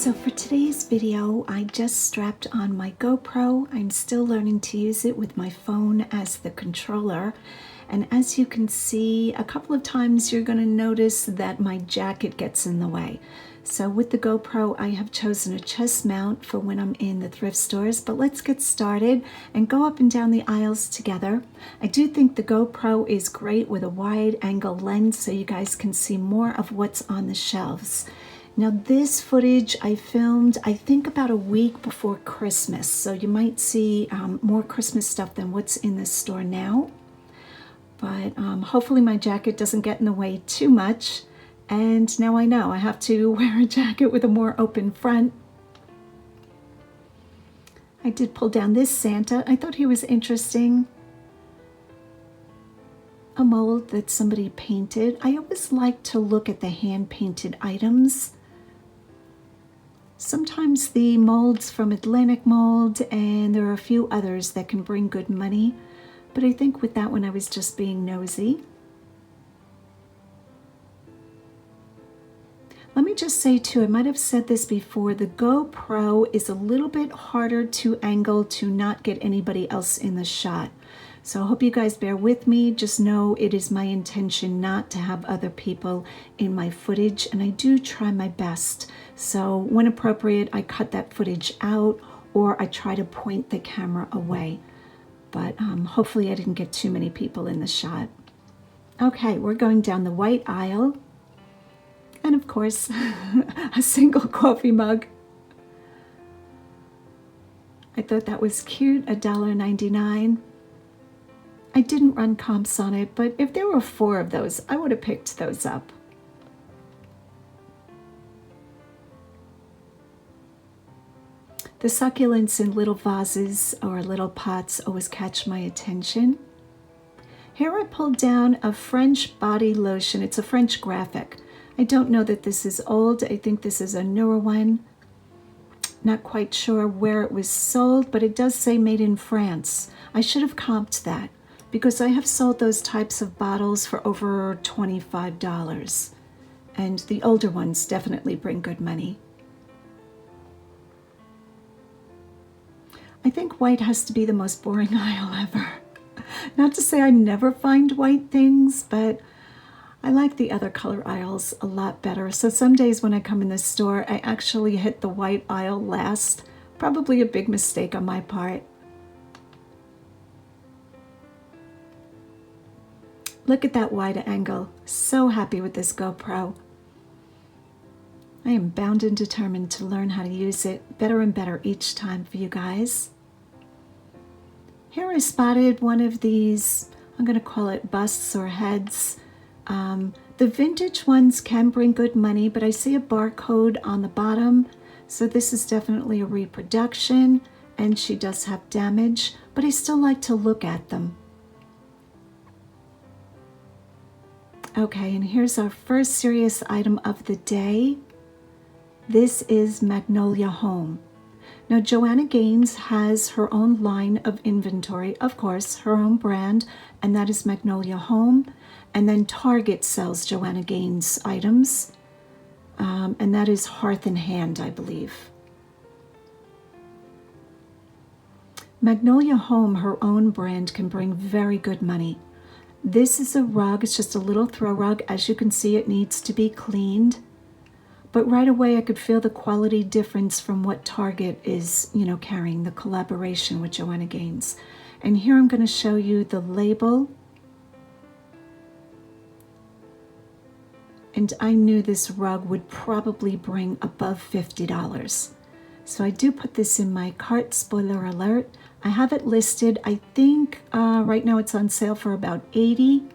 So for today's video, I just strapped on my GoPro. I'm still learning to use it with my phone as the controller. And as you can see, a couple of times you're going to notice that my jacket gets in the way. So with the GoPro, I have chosen a chest mount for when I'm in the thrift stores, but let's get started and go up and down the aisles together. I do think the GoPro is great with a wide angle lens so you guys can see more of what's on the shelves. Now this footage I filmed, I think about a week before Christmas, so you might see more Christmas stuff than what's in the store now. But hopefully my jacket doesn't get in the way too much. And now I know I have to wear a jacket with a more open front. I did pull down this Santa. I thought he was interesting. A mold that somebody painted. I always like to look at the hand-painted items. Sometimes the molds from Atlantic Mold, and there are a few others that can bring good money. But I think with that one I was just being nosy. Let me just say too, I might have said this before, the GoPro is a little bit harder to angle to not get anybody else in the shot. So I hope you guys bear with me. Just know it is my intention not to have other people in my footage, and I do try my best. So when appropriate, I cut that footage out or I try to point the camera away. But hopefully I didn't get too many people in the shot. Okay, we're going down the white aisle. And of course, a single coffee mug. I thought that was cute, $1.99. I didn't run comps on it, but if there were 4 of those, I would have picked those up. The succulents in little vases or little pots always catch my attention. Here I pulled down a French body lotion. It's a French graphic. I don't know that this is old. I think this is a newer one. Not quite sure where it was sold, but it does say made in France. I should have comped that because I have sold those types of bottles for over $25. And the older ones definitely bring good money. I think white has to be the most boring aisle ever. Not to say I never find white things, but I like the other color aisles a lot better. So some days when I come in the store, I actually hit the white aisle last. Probably a big mistake on my part. Look at that wide angle. So happy with this GoPro. I am bound and determined to learn how to use it better and better each time for you guys. Here I spotted one of these, I'm going to call it busts or heads. The vintage ones can bring good money, but I see a barcode on the bottom, so this is definitely a reproduction, and she does have damage, but I still like to look at them. Okay, and here's our first serious item of the day. This is Magnolia Home. Now, Joanna Gaines has her own line of inventory, of course, her own brand, and that is Magnolia Home. And then Target sells Joanna Gaines items, and that is Hearth and Hand, I believe. Magnolia Home, her own brand, can bring very good money. This is a rug. It's just a little throw rug. As you can see, it needs to be cleaned. But right away, I could feel the quality difference from what Target is, carrying, the collaboration with Joanna Gaines. And here I'm going to show you the label. And I knew this rug would probably bring above $50. So I do put this in my cart, spoiler alert. I have it listed, I think right now it's on sale for about $80,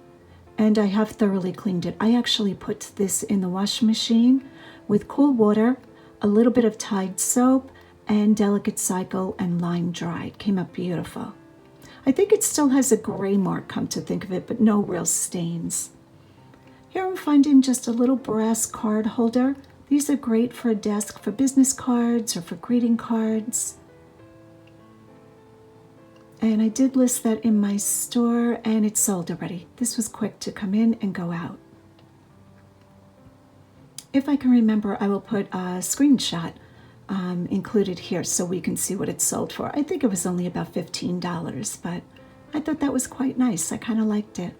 and I have thoroughly cleaned it. I actually put this in the washing machine with cool water, a little bit of Tide soap, and Delicate Cycle and Line Dry. It came up beautiful. I think it still has a gray mark, come to think of it, but no real stains. Here I'm finding just a little brass card holder. These are great for a desk for business cards or for greeting cards. And I did list that in my store, and it's sold already. This was quick to come in and go out. If I can remember, I will put a screenshot included here so we can see what it sold for. I think it was only about $15, but I thought that was quite nice. I kind of liked it.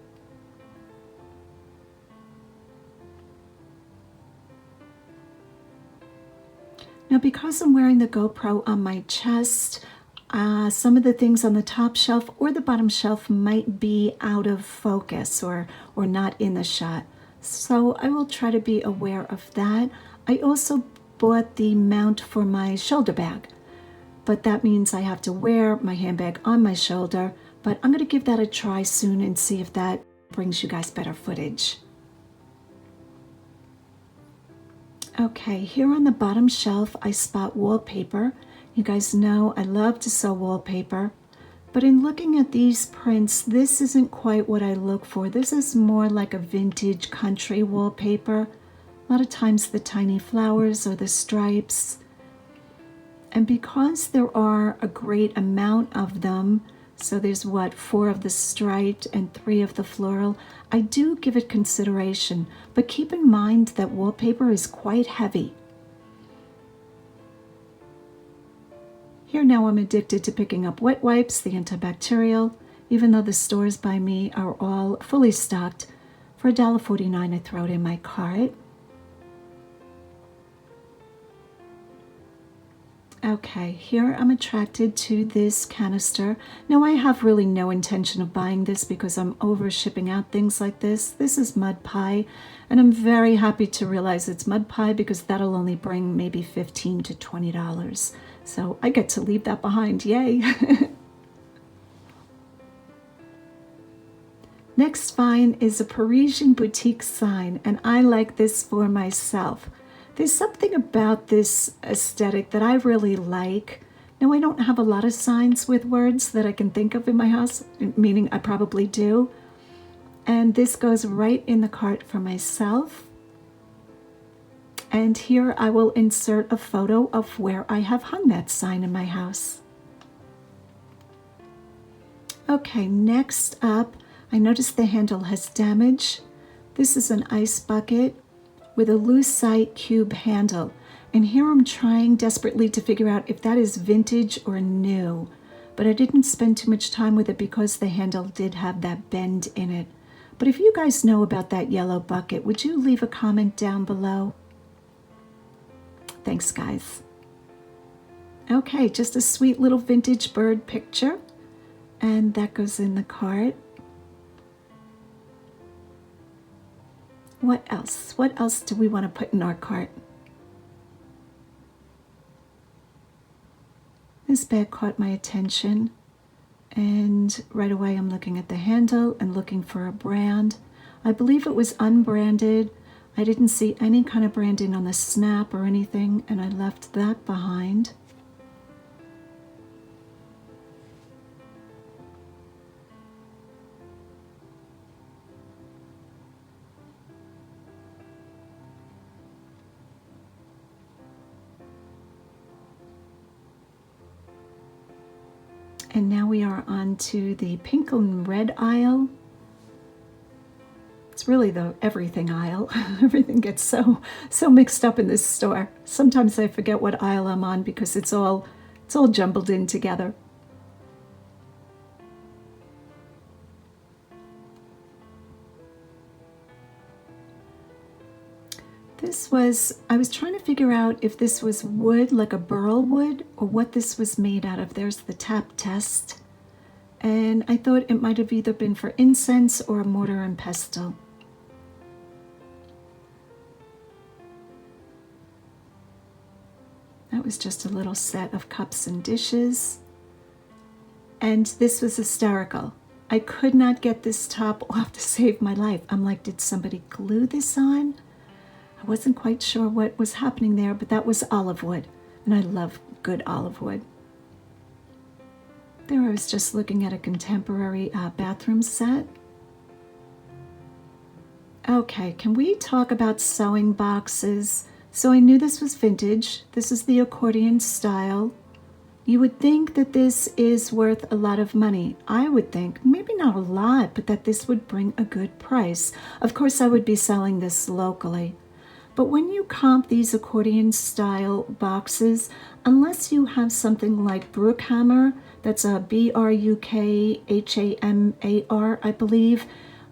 Now, because I'm wearing the GoPro on my chest, some of the things on the top shelf or the bottom shelf might be out of focus or not in the shot. So I will try to be aware of that. I also bought the mount for my shoulder bag, but that means I have to wear my handbag on my shoulder. But I'm going to give that a try soon and see if that brings you guys better footage. Okay, here on the bottom shelf, I spot wallpaper. You guys know I love to sew wallpaper, but in looking at these prints, this isn't quite what I look for. This is more like a vintage country wallpaper. A lot of times the tiny flowers or the stripes. And because there are a great amount of them, so there's what, 4 of the striped and 3 of the floral, I do give it consideration, but keep in mind that wallpaper is quite heavy. Here now I'm addicted to picking up wet wipes, the antibacterial, even though the stores by me are all fully stocked. For $1.49 I throw it in my cart. Okay, here I'm attracted to this canister. Now I have really no intention of buying this because I'm over shipping out things like this. This is mud pie, and I'm very happy to realize it's mud pie because that'll only bring maybe $15 to $20. So I get to leave that behind, yay! Next find is a Parisian boutique sign, and I like this for myself. There's something about this aesthetic that I really like. Now, I don't have a lot of signs with words that I can think of in my house, meaning I probably do. And this goes right in the cart for myself. And here I will insert a photo of where I have hung that sign in my house. Okay, next up, I noticed the handle has damage. This is an ice bucket with a lucite cube handle. And here I'm trying desperately to figure out if that is vintage or new. But I didn't spend too much time with it because the handle did have that bend in it. But if you guys know about that yellow bucket, would you leave a comment down below? Thanks, guys. Okay, just a sweet little vintage bird picture. And that goes in the cart. What else? What else do we want to put in our cart? This bag caught my attention, and right away I'm looking at the handle and looking for a brand. I believe it was unbranded. I didn't see any kind of branding on the snap or anything, and I left that behind. And now we are on to the pink and red aisle. It's really the everything aisle. Everything gets so mixed up in this store. Sometimes I forget what aisle I'm on because it's all jumbled in together. I was trying to figure out if this was wood, like a burl wood, or what this was made out of. There's the tap test. And I thought it might have either been for incense or a mortar and pestle. That was just a little set of cups and dishes. And this was hysterical. I could not get this top off to save my life. I'm like, did somebody glue this on? I wasn't quite sure what was happening there, but that was olive wood, and I love good olive wood. There I was just looking at a contemporary bathroom set. Okay, can we talk about sewing boxes? So I knew this was vintage. This is the accordion style. You would think that this is worth a lot of money. I would think, maybe not a lot, but that this would bring a good price. Of course, I would be selling this locally. But when you comp these accordion style boxes, unless you have something like Brookhammer, that's a Brukhamar, I believe,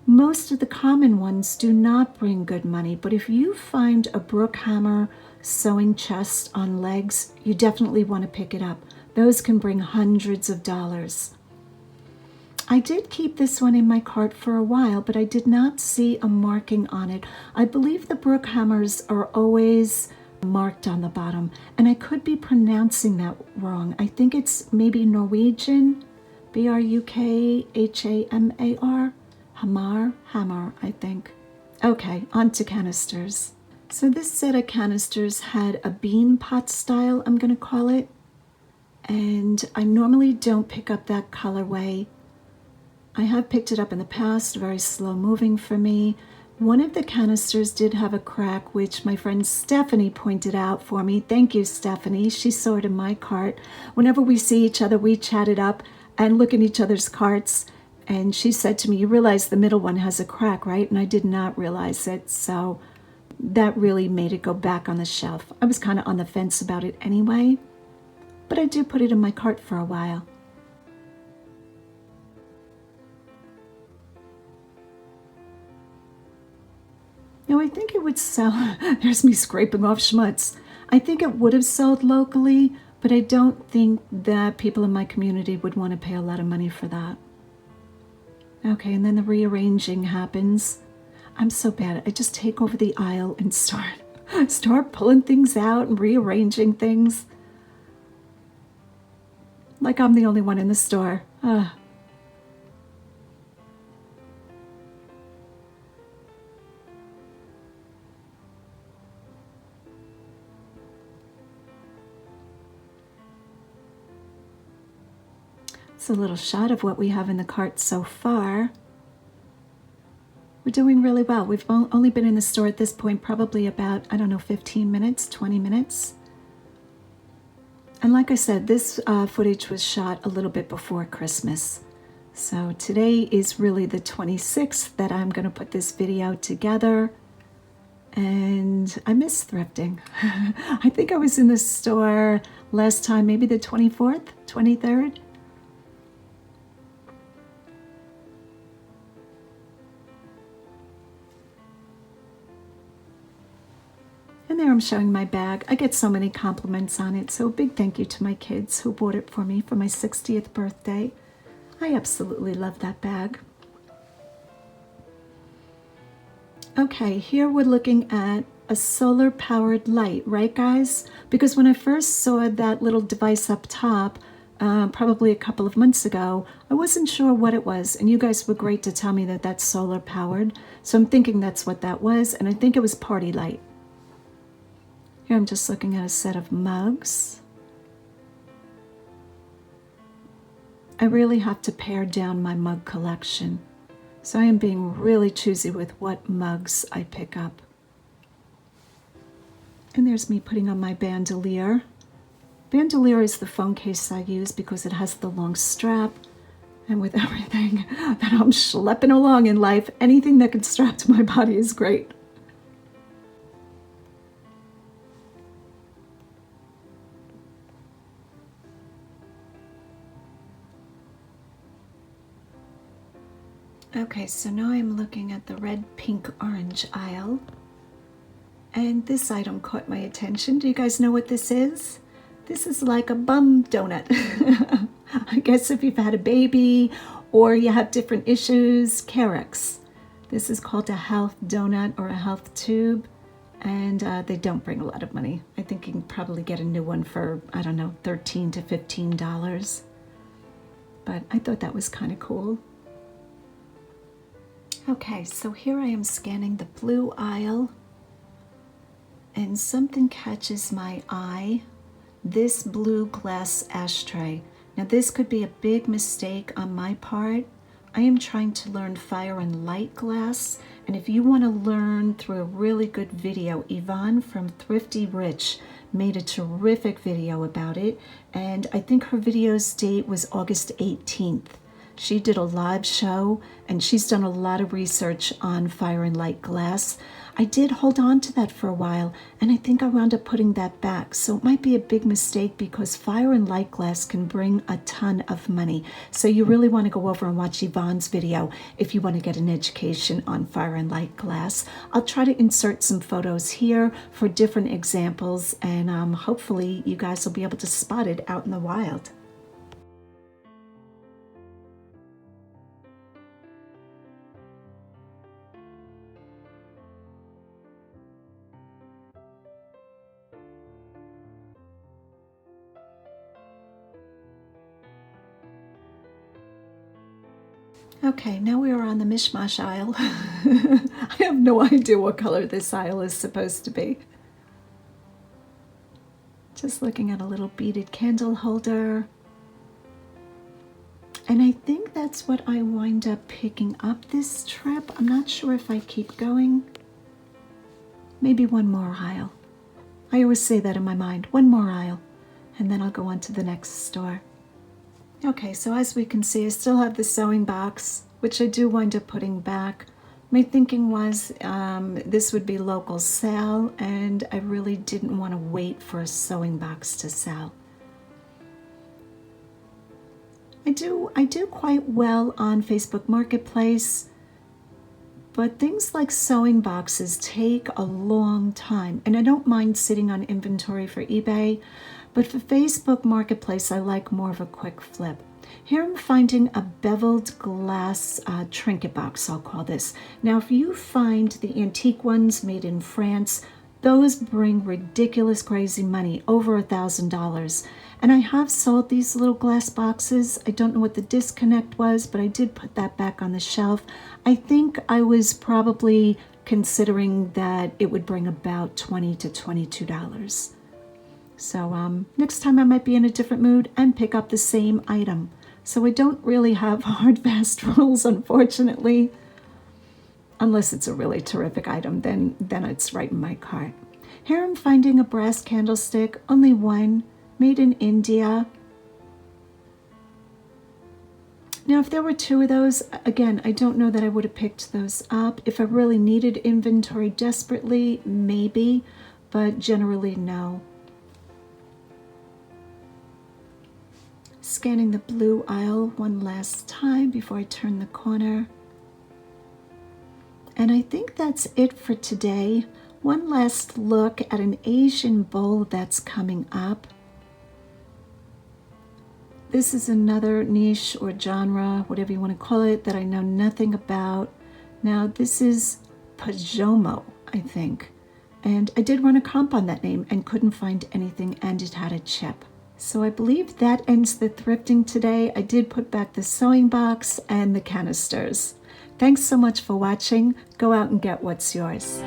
most of the common ones do not bring good money. But if you find a Brookhammer sewing chest on legs, you definitely want to pick it up. Those can bring hundreds of dollars. I did keep this one in my cart for a while, but I did not see a marking on it. I believe the Brookhammers are always marked on the bottom, and I could be pronouncing that wrong. I think it's maybe Norwegian, Brukhamar, hammer, I think. Okay, on to canisters. So this set of canisters had a bean pot style, I'm going to call it, and I normally don't pick up that colorway. I have picked it up in the past, very slow moving for me. One of the canisters did have a crack, which my friend Stephanie pointed out for me. Thank you, Stephanie. She saw it in my cart. Whenever we see each other, we chat it up and look at each other's carts. And she said to me, you realize the middle one has a crack, right? And I did not realize it. So that really made it go back on the shelf. I was kind of on the fence about it anyway, but I do put it in my cart for a while. Now, I think it would sell, there's me scraping off schmutz. I think it would have sold locally, but I don't think that people in my community would want to pay a lot of money for that. Okay, and then the rearranging happens. I'm so bad. I just take over the aisle and start pulling things out and rearranging things. Like I'm the only one in the store. It's a little shot of what we have in the cart so far. We're doing really well. We've only been in the store at this point probably about, I don't know, 15 minutes, 20 minutes. And like I said, this footage was shot a little bit before Christmas. So today is really the 26th that I'm going to put this video together. And I miss thrifting. I think I was in the store last time, maybe the 24th, 23rd. And there I'm showing my bag. I get so many compliments on it, so a big thank you to my kids who bought it for me for my 60th birthday. I absolutely love that bag. Okay, here we're looking at a solar-powered light, right guys? Because when I first saw that little device up top, probably a couple of months ago, I wasn't sure what it was, and you guys were great to tell me that that's solar-powered. So I'm thinking that's what that was, and I think it was party light. Here I'm just looking at a set of mugs. I really have to pare down my mug collection. So I am being really choosy with what mugs I pick up. And there's me putting on my bandolier. Bandolier is the phone case I use because it has the long strap. And with everything that I'm schlepping along in life, anything that can strap to my body is great. Okay, so now I'm looking at the red, pink, orange aisle. And this item caught my attention. Do you guys know what this is? This is like a bum donut. I guess if you've had a baby or you have different issues, Carex. This is called a health donut or a health tube. And they don't bring a lot of money. I think you can probably get a new one for, I don't know, $13 to $15. But I thought that was kind of cool. Okay, so here I am scanning the blue aisle, and something catches my eye. This blue glass ashtray. Now this could be a big mistake on my part. I am trying to learn fire and light glass, and if you want to learn through a really good video, Yvon from Thrifty Rich made a terrific video about it, and I think her video's date was August 18th. She did a live show, and she's done a lot of research on fire and light glass. I did hold on to that for a while, and I think I wound up putting that back. So it might be a big mistake because fire and light glass can bring a ton of money. So you really want to go over and watch Yvonne's video if you want to get an education on fire and light glass. I'll try to insert some photos here for different examples, and hopefully you guys will be able to spot it out in the wild. Okay, now we are on the mishmash aisle. I have no idea what color this aisle is supposed to be. Just looking at a little beaded candle holder. And I think that's what I wind up picking up this trip. I'm not sure if I keep going. Maybe one more aisle. I always say that in my mind, one more aisle, and then I'll go on to the next store. Okay, so as we can see, I still have the sewing box, which I do wind up putting back. My thinking was this would be local sale, and I really didn't want to wait for a sewing box to sell. I do quite well on Facebook Marketplace, but things like sewing boxes take a long time, and I don't mind sitting on inventory for eBay, but for Facebook Marketplace, I like more of a quick flip. Here I'm finding a beveled glass trinket box, I'll call this. Now, if you find the antique ones made in France, those bring ridiculous crazy money, over $1,000. And I have sold these little glass boxes. I don't know what the disconnect was, but I did put that back on the shelf. I think I was probably considering that it would bring about $20 to $22. So next time I might be in a different mood and pick up the same item. So I don't really have hard, fast rules, unfortunately. Unless it's a really terrific item, then it's right in my cart. Here I'm finding a brass candlestick, only one, made in India. Now, if there were two of those, again, I don't know that I would have picked those up. If I really needed inventory desperately, maybe, but generally, no. Scanning the blue aisle one last time before I turn the corner. And I think that's it for today. One last look at an Asian bowl that's coming up. This is another niche or genre, whatever you want to call it, that I know nothing about. Now, this is Pajomo, I think. And I did run a comp on that name and couldn't find anything, and it had a chip. So I believe that ends the thrifting today. I did put back the sewing box and the canisters. Thanks so much for watching. Go out and get what's yours.